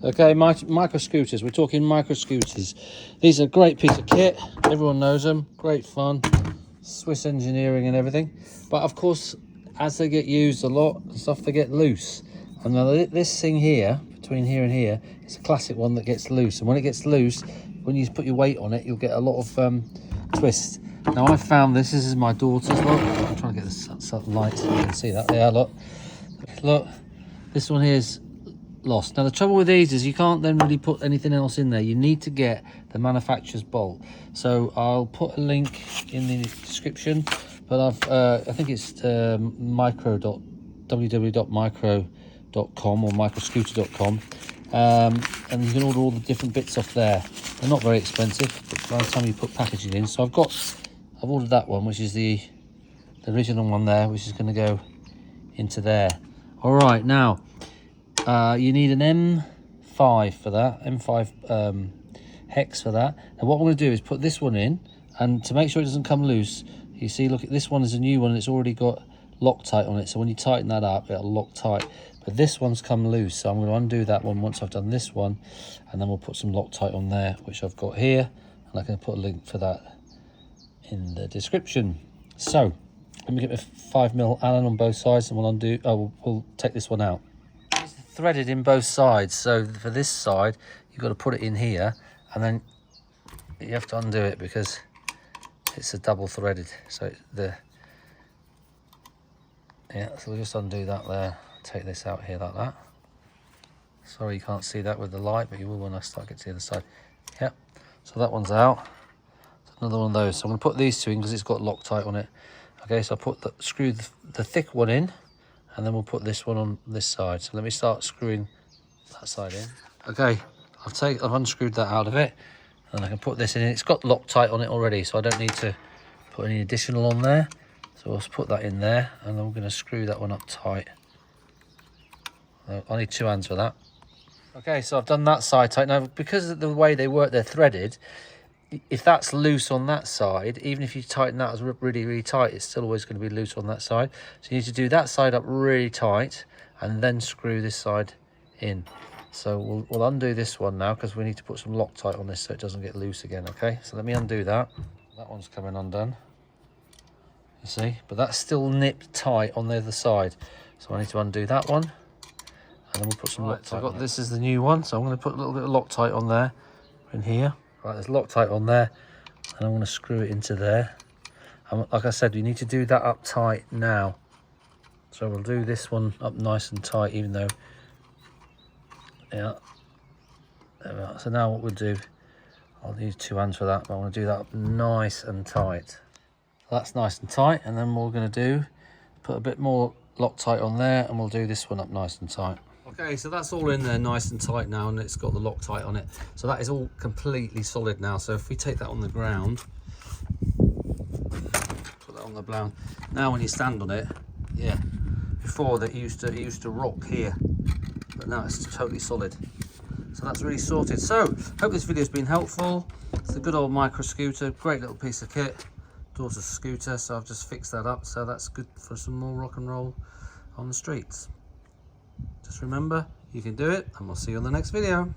Okay, micro scooters. We're talking micro scooters. These are a great piece of kit. Everyone knows them. Great fun. Swiss engineering and everything. But of course, as they get used a lot and stuff, they get loose. And now this thing here, between here and here, is a classic one that gets loose. And when it gets loose, when you put your weight on it, you'll get a lot of twist. Now I found this is my daughter's. Look, I'm trying to get the light so you can see that. There, look. Look, this one here is lost. Now the trouble with these is you can't then really put anything else in there. You need to get the manufacturer's bolt. So I'll put a link in the description, but I think it's www.micro.com or microscooter.com, and you can order all the different bits off there. They're not very expensive, but by the time you put packaging in, so I've ordered that one, which is the original one there, which is going to go into there. All right, now you need an M5 for that, M5 hex for that. And what I'm going to do is put this one in, and to make sure it doesn't come loose, you see, look, this one is a new one and it's already got Loctite on it, so when you tighten that up, it'll lock tight. But this one's come loose, so I'm going to undo that one once I've done this one, and then we'll put some Loctite on there, which I've got here, and I can put a link for that in the description. So let me get my 5mm Allen on both sides, and we'll take this one out. It's threaded in both sides, so for this side you've got to put it in here, and then you have to undo it because it's a double threaded. So so we'll just undo that there. Take this out here like that. Sorry you can't see that with the light, but you will when I start getting to the other side. Yep. So that one's out. Another one of those. So I'm going to put these two in because it's got Loctite on it. Okay, so I'll screw the thick one in, and then we'll put this one on this side. So let me start screwing that side in. Okay, I've unscrewed that out of it, and I can put this in. It's got Loctite on it already, so I don't need to put any additional on there. So I'll put that in there, and then we're going to screw that one up tight. I need 2 hands for that. Okay, so I've done that side tight. Now, because of the way they work, they're threaded. If that's loose on that side, even if you tighten that really, really tight, it's still always going to be loose on that side. So you need to do that side up really tight and then screw this side in. So we'll undo this one now because we need to put some Loctite on this so it doesn't get loose again. Okay, so let me undo that. That one's coming undone, you see, but that's still nipped tight on the other side. So I need to undo that one, and then we'll put some Loctite. So I've got this is the new one, so I'm going to put a little bit of Loctite on there in here. Right, there's Loctite on there, and I'm going to screw it into there. And like I said, you need to do that up tight now. So we'll do this one up nice and tight, even though, yeah. There we are. So now what we'll do, I'll use 2 hands for that, but I want to do that up nice and tight. That's nice and tight, and then what we're going to do, put a bit more Loctite on there, and we'll do this one up nice and tight. Okay, so that's all in there nice and tight now, and it's got the Loctite on it. So that is all completely solid now. So if we take that on the ground, put that on the ground. Now when you stand on it, yeah, before that it used to rock here, but now it's totally solid. So that's really sorted. So hope this video's been helpful. It's a good old micro scooter, great little piece of kit. Daughter's scooter, so I've just fixed that up. So that's good for some more rock and roll on the streets. Just remember, you can do it, and we'll see you on the next video.